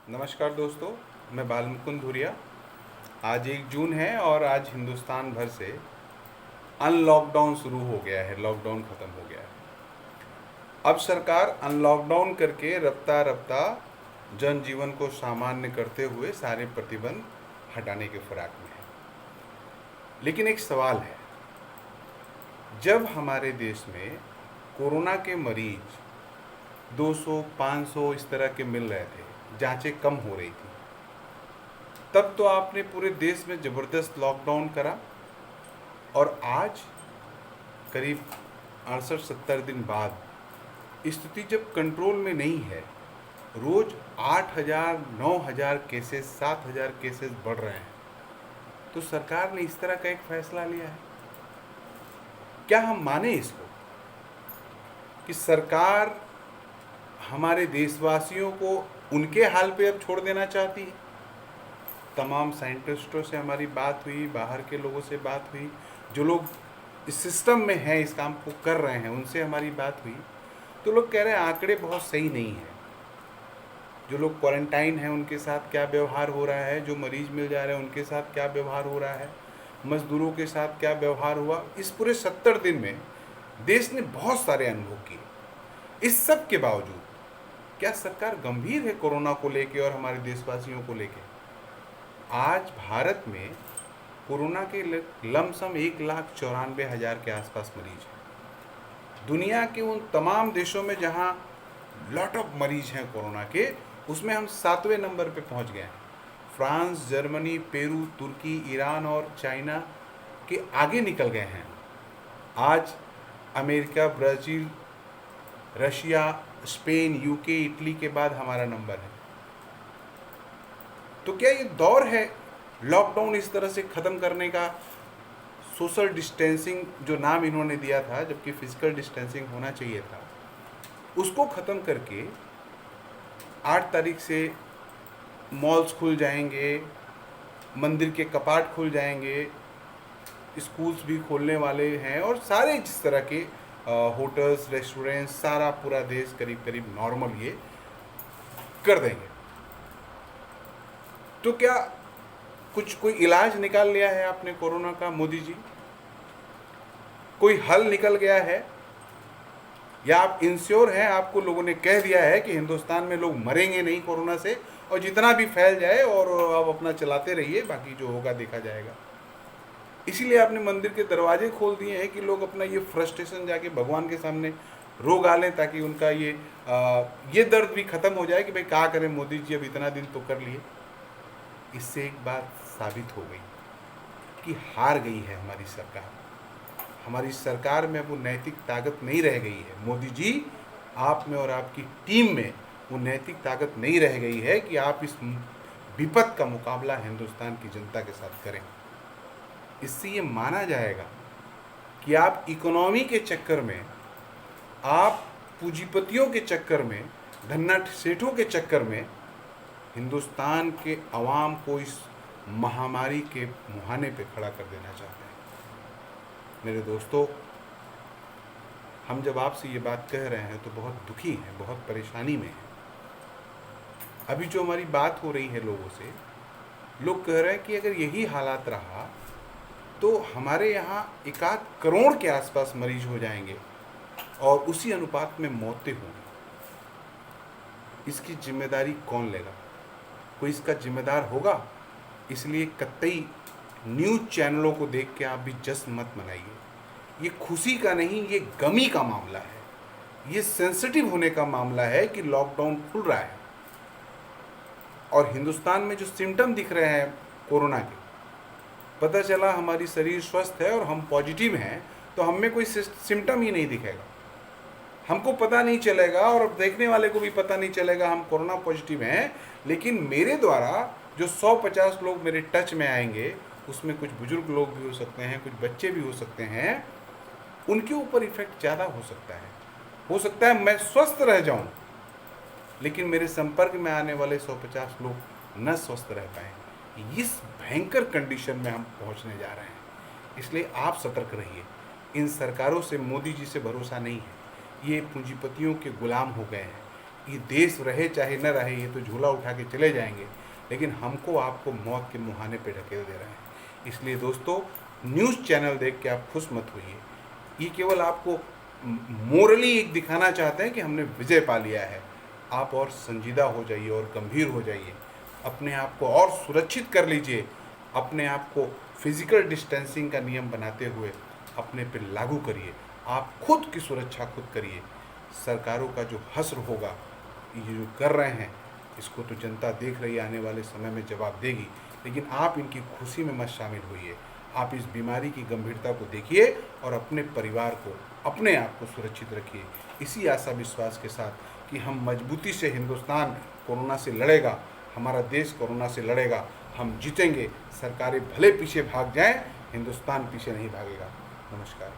नमस्कार दोस्तों, मैं बालमुकुंद धुरिया। आज 1 जून है और आज हिंदुस्तान भर से अनलॉकडाउन शुरू हो गया है। लॉकडाउन ख़त्म हो गया है। अब सरकार अनलॉकडाउन करके रफ्ता रफ्ता जनजीवन को सामान्य करते हुए सारे प्रतिबंध हटाने के फिराक में है। लेकिन एक सवाल है, जब हमारे देश में कोरोना के मरीज 200, 500 इस तरह के मिल रहे थे, जांचें कम हो रही थी, तब तो आपने पूरे देश में ज़बरदस्त लॉकडाउन करा। और आज करीब 68-70 दिन बाद स्थिति जब कंट्रोल में नहीं है, रोज 8,000, 9,000 केसेस, 7,000 केसेस बढ़ रहे हैं, तो सरकार ने इस तरह का एक फैसला लिया है। क्या हम माने इसको कि सरकार हमारे देशवासियों को उनके हाल पे अब छोड़ देना चाहती है? तमाम साइंटिस्टों से हमारी बात हुई, बाहर के लोगों से बात हुई, जो लोग इस सिस्टम में हैं, इस काम को कर रहे हैं, उनसे हमारी बात हुई, तो लोग कह रहे हैं आंकड़े बहुत सही नहीं है। जो लोग क्वारंटाइन हैं उनके साथ क्या व्यवहार हो रहा है, जो मरीज मिल जा रहे हैं उनके साथ क्या व्यवहार हो रहा है, मजदूरों के साथ क्या व्यवहार हुआ, इस पूरे 70 दिन में देश ने बहुत सारे अनुभव किए। इस सब के बावजूद क्या सरकार गंभीर है कोरोना को लेके और हमारे देशवासियों को लेके? आज भारत में कोरोना के लमसम 1,94,000 के आसपास मरीज हैं। दुनिया के उन तमाम देशों में जहां लॉट ऑफ मरीज हैं कोरोना के, उसमें हम 7वें नंबर पे पहुंच गए हैं। फ्रांस, जर्मनी, पेरू, तुर्की, ईरान और चाइना के आगे निकल गए हैं। आज America, Brazil, Russia, Spain, UK, Italy के बाद हमारा नंबर है। तो क्या ये दौर है लॉकडाउन इस तरह से ख़त्म करने का? सोशल डिस्टेंसिंग जो नाम इन्होंने दिया था, जबकि फिजिकल डिस्टेंसिंग होना चाहिए था, उसको ख़त्म करके 8 तारीख से मॉल्स खुल जाएंगे, मंदिर के कपाट खुल जाएंगे, स्कूल्स भी खोलने वाले हैं और सारे जिस तरह के होटल्स, रेस्टोरेंट्स, सारा पूरा देश करीब करीब नॉर्मल ये कर देंगे। तो क्या कोई इलाज निकाल लिया है आपने कोरोना का, मोदी जी? कोई हल निकल गया है? या आप इंश्योर हैं, आपको लोगों ने कह दिया है कि हिंदुस्तान में लोग मरेंगे नहीं कोरोना से, और जितना भी फैल जाए और आप अपना चलाते रहिए, बाकी जो होगा देखा जाएगा? इसीलिए आपने मंदिर के दरवाजे खोल दिए हैं कि लोग अपना ये फ्रस्ट्रेशन जाके भगवान के सामने रो गालें, ताकि उनका ये दर्द भी ख़त्म हो जाए कि भाई क्या करें मोदी जी, अब इतना दिन तो कर लिए। इससे एक बात साबित हो गई कि हार गई है हमारी सरकार। हमारी सरकार में वो नैतिक ताकत नहीं रह गई है। मोदी जी, आप में और आपकी टीम में वो नैतिक ताकत नहीं रह गई है कि आप इस विपत का मुकाबला हिंदुस्तान की जनता के साथ करें। इससे ये माना जाएगा कि आप इकोनॉमी के चक्कर में, आप पूंजीपतियों के चक्कर में, धन्ना सेठों के चक्कर में हिंदुस्तान के अवाम को इस महामारी के मुहाने पे खड़ा कर देना चाहते हैं। मेरे दोस्तों, हम जब आपसे ये बात कह रहे हैं तो बहुत दुखी हैं, बहुत परेशानी में हैं। अभी जो हमारी बात हो रही है लोगों से, लोग कह रहे हैं कि अगर यही हालात रहा तो हमारे यहाँ 1 करोड़ के आसपास मरीज हो जाएंगे और उसी अनुपात में मौतें होंगी। इसकी जिम्मेदारी कौन लेगा? कोई इसका जिम्मेदार होगा? इसलिए कतई न्यूज़ चैनलों को देख के आप भी जश्न मत मनाइए। ये खुशी का नहीं, ये गमी का मामला है। ये सेंसिटिव होने का मामला है कि लॉकडाउन खुल रहा है और हिंदुस्तान में जो सिम्टम दिख रहे हैं कोरोना के, पता चला हमारी शरीर स्वस्थ है और हम पॉजिटिव हैं, तो हम में कोई सिम्टम ही नहीं दिखेगा, हमको पता नहीं चलेगा और देखने वाले को भी पता नहीं चलेगा हम कोरोना पॉजिटिव हैं। लेकिन मेरे द्वारा जो 100-50 लोग मेरे टच में आएंगे, उसमें कुछ बुजुर्ग लोग भी हो सकते हैं, कुछ बच्चे भी हो सकते हैं, उनके ऊपर इफेक्ट ज़्यादा हो सकता है। हो सकता है मैं स्वस्थ रह जाऊं, लेकिन मेरे संपर्क में आने वाले 100-50 लोग न स्वस्थ रह पाएँ। इस भयंकर कंडीशन में हम पहुंचने जा रहे हैं। इसलिए आप सतर्क रहिए। इन सरकारों से, मोदी जी से भरोसा नहीं है। ये पूंजीपतियों के गुलाम हो गए हैं। ये देश रहे चाहे न रहे, ये तो झूला उठा के चले जाएंगे, लेकिन हमको आपको मौत के मुहाने पे ढकेल दे रहे हैं। इसलिए दोस्तों, न्यूज़ चैनल देख के आप खुश मत होइए। ये केवल आपको मोरली एक दिखाना चाहते हैं कि हमने विजय पा लिया है। आप और संजीदा हो जाइए और गंभीर हो जाइए, अपने आप को और सुरक्षित कर लीजिए, अपने आप को फिजिकल डिस्टेंसिंग का नियम बनाते हुए अपने पे लागू करिए। आप खुद की सुरक्षा खुद करिए। सरकारों का जो हश्र होगा, ये जो कर रहे हैं, इसको तो जनता देख रही है, आने वाले समय में जवाब देगी। लेकिन आप इनकी खुशी में मत शामिल होइए। आप इस बीमारी की गंभीरता को देखिए और अपने परिवार को, अपने आप को सुरक्षित रखिए। इसी आशा विश्वास के साथ कि हम मजबूती से, हिंदुस्तान कोरोना से लड़ेगा, हमारा देश कोरोना से लड़ेगा, हम जीतेंगे। सरकारें भले पीछे भाग जाएं, हिंदुस्तान पीछे नहीं भागेगा। नमस्कार।